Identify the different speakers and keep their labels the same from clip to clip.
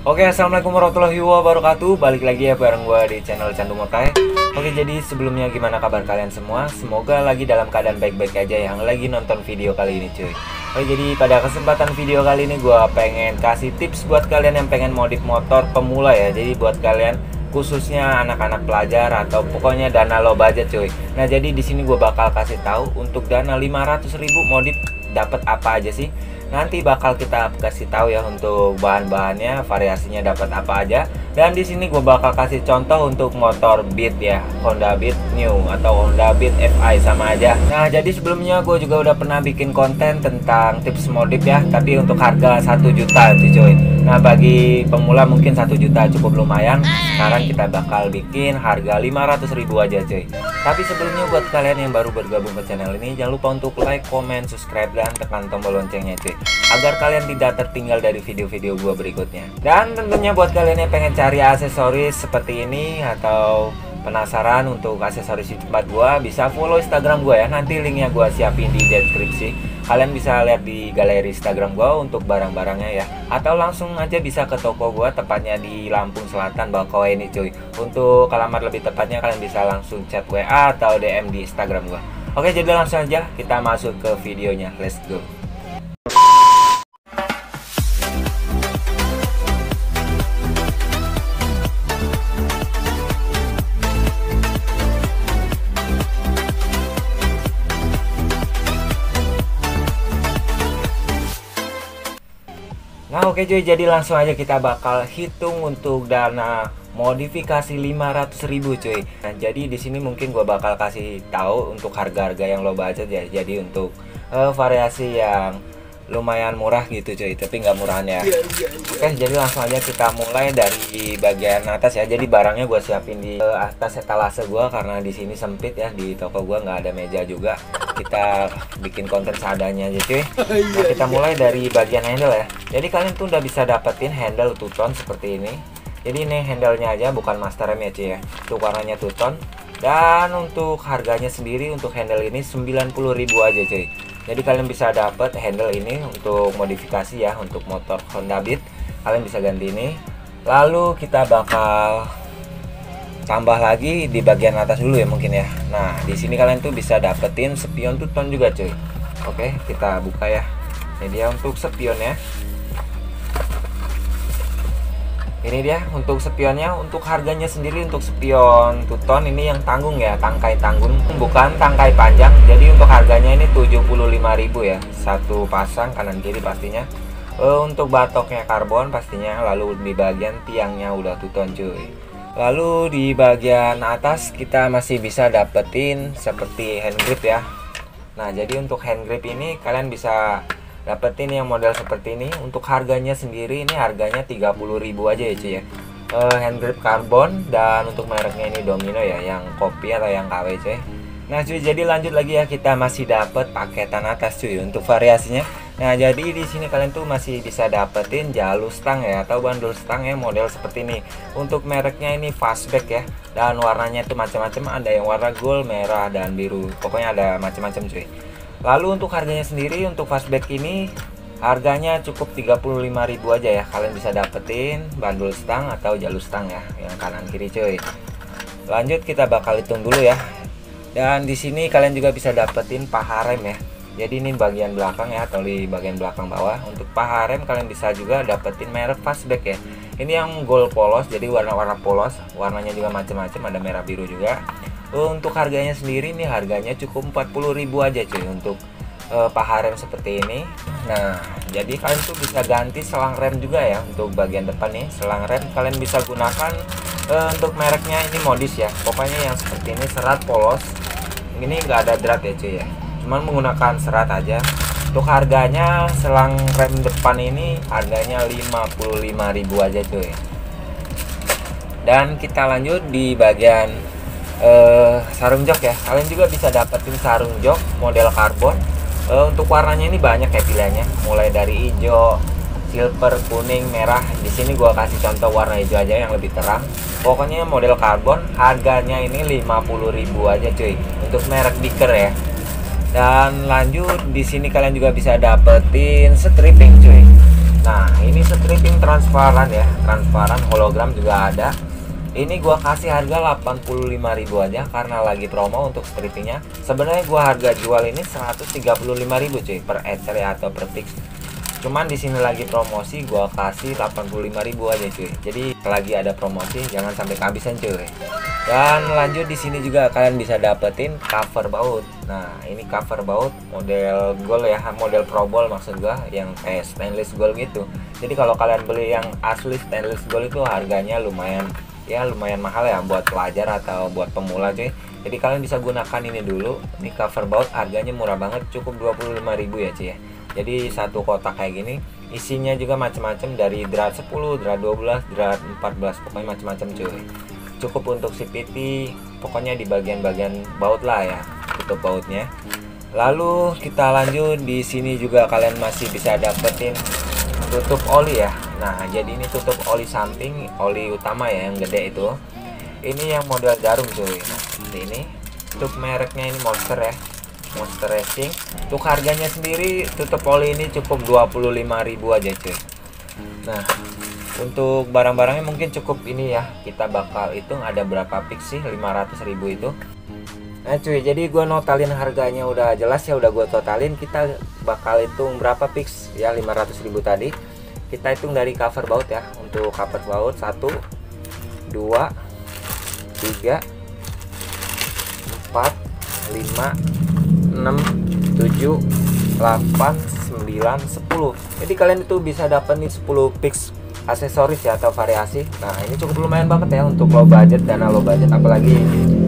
Speaker 1: Oke, assalamualaikum warahmatullahi wabarakatuh. Balik lagi ya bareng gue di channel Candu Motai. Oke, jadi sebelumnya gimana kabar kalian semua? Semoga lagi dalam keadaan baik-baik aja yang lagi nonton video kali ini cuy. Oke, jadi pada kesempatan video kali ini gue pengen kasih tips buat kalian yang pengen modif motor pemula ya. Jadi buat kalian khususnya anak-anak pelajar atau pokoknya dana low budget cuy. Nah, jadi di sini gue bakal kasih tahu untuk dana 500.000 modif dapat apa aja sih. Nanti bakal kita kasih tahu ya untuk bahan-bahannya, variasinya dapat apa aja. Dan di sini gue bakal kasih contoh untuk motor Beat ya, Honda Beat New atau Honda Beat FI sama aja. Nah, jadi sebelumnya gue juga udah pernah bikin konten tentang tips modif ya, tapi untuk harga 1 juta tuh cuy. Nah, bagi pemula mungkin 1 juta cukup lumayan. Sekarang kita bakal bikin harga 500.000 aja cuy. Tapi sebelumnya buat kalian yang baru bergabung ke channel ini, jangan lupa untuk like, comment, subscribe, dan tekan tombol loncengnya cuy, agar kalian tidak tertinggal dari video-video gue berikutnya. Dan tentunya buat kalian yang pengen cari aksesoris seperti ini atau penasaran untuk aksesoris tempat gue, bisa follow Instagram gue ya. Nanti linknya gue siapin di deskripsi. Kalian bisa lihat di galeri Instagram gue untuk barang-barangnya ya. Atau langsung aja bisa ke toko gue, tepatnya di Lampung Selatan, Bakauheni ini cuy. Untuk alamat lebih tepatnya kalian bisa langsung chat WA atau DM di Instagram gue. Oke, jadi langsung aja kita masuk ke videonya. Let's go. Nah, oke cuy, jadi langsung aja kita bakal hitung untuk dana modifikasi 500.000 cuy. Nah, jadi di sini mungkin gua bakal kasih tahu untuk harga-harga yang low budget ya. Jadi untuk variasi yang lumayan murah gitu cuy, tapi nggak murahan ya. Oke, jadi langsung aja kita mulai dari bagian atas ya. Jadi barangnya gue siapin di atas etalase gue karena di sini sempit ya, di toko gue nggak ada meja juga. Kita bikin konten seadanya aja cuy. Nah, kita mulai dari bagian handle ya. Jadi kalian tuh udah bisa dapetin handle two-tone seperti ini. Jadi ini handle-nya aja, bukan master rem ya cuy ya. Untuk warnanya two-tone. Dan untuk harganya sendiri untuk handle ini 90.000 aja cuy. Jadi kalian bisa dapat handle ini untuk modifikasi ya, untuk motor Honda Beat. Kalian bisa ganti ini. Lalu kita bakal tambah lagi di bagian atas dulu ya mungkin ya. Nah, di sini kalian tuh bisa dapetin spion two-tone juga cuy. Oke, kita buka ya. Ini dia untuk spionnya. Ini dia untuk spionnya. Untuk harganya sendiri untuk spion two-tone ini yang tanggung ya, tangkai tanggung, bukan tangkai panjang. Jadi untuk harganya ini 75.000 ya, satu pasang kanan kiri pastinya. Untuk batoknya karbon pastinya. Lalu di bagian tiangnya udah two-tone cuy. Lalu di bagian atas kita masih bisa dapetin seperti hand grip ya. Nah, jadi untuk hand grip ini kalian bisa dapetin yang model seperti ini. Untuk harganya sendiri ini harganya 30.000 aja ya cuy ya. Hand grip karbon, dan untuk mereknya ini Domino ya, yang kopi atau yang KW cuy. Nah cuy, jadi lanjut lagi ya, kita masih dapet paketan atas cuy untuk variasinya. Nah, jadi di sini kalian tuh masih bisa dapetin jalur stang ya, atau bandul stang ya, model seperti ini. Untuk mereknya ini Fastback ya, dan warnanya tuh macam-macam, ada yang warna gold, merah, dan biru. Pokoknya ada macam-macam cuy. Lalu untuk harganya sendiri untuk Fastback ini harganya cukup 35.000 aja ya. Kalian bisa dapetin bandul stang atau jalur stang ya, yang kanan kiri cuy. Lanjut kita bakal hitung dulu ya. Dan di sini kalian juga bisa dapetin paha rem ya. Jadi ini bagian belakang ya, atau di bagian belakang bawah. Untuk paha rem kalian bisa juga dapetin merek Fastback ya. Ini yang gold polos, jadi warna-warna polos. Warnanya juga macam-macam, ada merah biru juga. Untuk harganya sendiri nih harganya cukup 40.000 aja cuy untuk paha rem seperti ini. Nah, jadi kalian tuh bisa ganti selang rem juga ya untuk bagian depan nih. Selang rem kalian bisa gunakan untuk mereknya ini modis ya. Pokoknya yang seperti ini serat polos. Ini enggak ada drat ya cuy ya. Cuman menggunakan serat aja. Untuk harganya selang rem depan ini harganya 55.000 aja cuy. Dan kita lanjut di bagian sarung jok ya. Kalian juga bisa dapetin sarung jok model karbon. Untuk warnanya ini banyak ya pilihannya, mulai dari hijau, silver, kuning, merah. Di sini gua kasih contoh warna hijau aja yang lebih terang. Pokoknya model karbon, harganya ini 50.000 aja cuy untuk merek Diker ya. Dan lanjut di sini kalian juga bisa dapetin stripping cuy. Nah ini stripping transparan ya, transparan hologram juga ada. Ini gua kasih harga 85.000 aja karena lagi promo untuk strippingnya. Sebenarnya gua harga jual ini 135.000 cuy per ecer ya, atau per fix. Cuman di sini lagi promosi, gua kasih 85.000 aja cuy. Jadi lagi ada promosi, jangan sampai kehabisan cuy. Dan lanjut di sini juga kalian bisa dapetin cover baut. Nah ini cover baut model gold ya, model pro ball maksud gua, yang kayak stainless gold gitu. Jadi kalau kalian beli yang asli stainless gold itu harganya lumayan mahal ya buat pelajar atau buat pemula cuy. Jadi kalian bisa gunakan ini dulu. Ini cover baut harganya murah banget, cukup 25.000 ya cuy ya. Jadi satu kotak kayak gini, isinya juga macam-macam dari drat 10, drat 12, drat 14, pokoknya macam-macam cuy. Cukup untuk CPT, pokoknya di bagian-bagian baut lah ya, tutup bautnya. Lalu kita lanjut, di sini juga kalian masih bisa dapetin tutup oli ya. Nah jadi ini tutup oli samping, oli utama ya yang gede itu. Ini yang model jarum cuy. Nah seperti ini. Untuk mereknya ini Monster ya, Monster Racing. Untuk harganya sendiri tutup oli ini cukup 25.000 aja cuy. Nah untuk barang-barangnya mungkin cukup ini ya. Kita bakal hitung ada berapa pix sih 500.000 itu. Nah cuy, jadi gua notalin harganya udah jelas ya, udah gua totalin. Kita bakal hitung berapa pix ya, 500.000 tadi. Kita hitung dari cover baut ya. Untuk cover baut 1 2 3 4 5 6 7 8 9 10. Jadi kalian itu bisa dapat nih 10 pix aksesoris ya atau variasi. Nah ini cukup lumayan banget ya untuk low budget, dana low budget, apalagi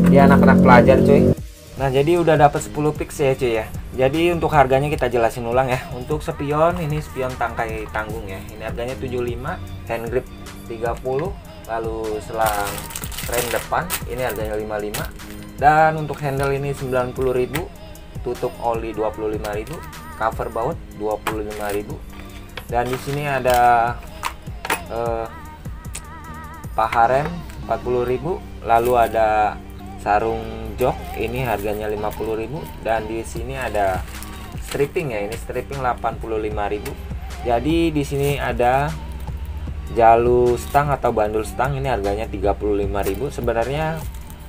Speaker 1: ya anak-anak pelajar cuy. Nah jadi udah dapat 10 pix ya cuy ya. Jadi untuk harganya kita jelasin ulang ya. Untuk spion, ini spion tangkai tanggung ya. Ini harganya 75, hand grip 30, lalu selang rem depan ini harganya 55. Dan untuk handle ini 90.000, tutup oli 25.000, cover baut 25.000. Dan di sini ada paha rem 40.000, lalu ada sarung jok ini harganya 50.000, dan di sini ada stripping ya, ini stripping 85.000. Jadi di sini ada jalu stang atau bandul stang, ini harganya 35.000. Sebenarnya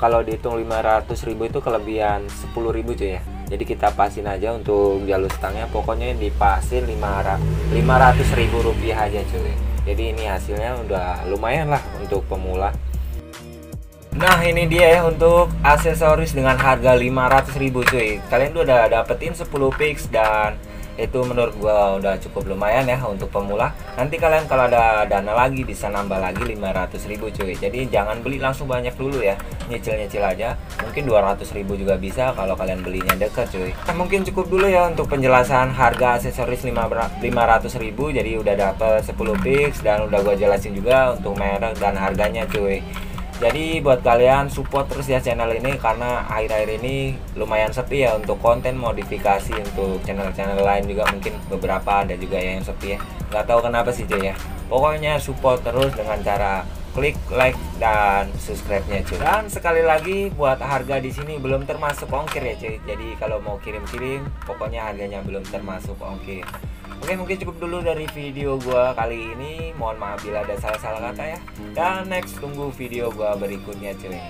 Speaker 1: kalau dihitung 500.000 itu kelebihan 10.000 cuy ya. Jadi kita pasin aja untuk jalu stangnya, pokoknya dipasin 500.000 rupiah aja cuy. Jadi ini hasilnya udah lumayan lah untuk pemula. Nah ini dia ya untuk aksesoris dengan harga 500.000 cuy. Kalian udah dapetin 10 pix dan itu menurut gua udah cukup lumayan ya untuk pemula. Nanti kalian kalau ada dana lagi bisa nambah lagi 500.000 cuy. Jadi jangan beli langsung banyak dulu ya, nyicil-nyicil aja. Mungkin 200.000 juga bisa kalau kalian belinya deket cuy. Nah, mungkin cukup dulu ya untuk penjelasan harga aksesoris 500.000. Jadi udah dapet 10 pix dan udah gua jelasin juga untuk merek dan harganya cuy. Jadi buat kalian support terus ya channel ini, karena akhir-akhir ini lumayan sepi ya untuk konten modifikasi. Untuk channel-channel lain juga mungkin beberapa ada juga yang sepi ya, nggak tahu kenapa sih cuy ya. Pokoknya support terus dengan cara klik like dan subscribe-nya cuy. Dan sekali lagi buat harga di sini belum termasuk ongkir ya cuy. Jadi kalau mau kirim-kirim pokoknya harganya belum termasuk ongkir. Oke, mungkin cukup dulu dari video gua kali ini. Mohon maaf bila ada salah-salah kata ya. Dan next tunggu video gua berikutnya cuy.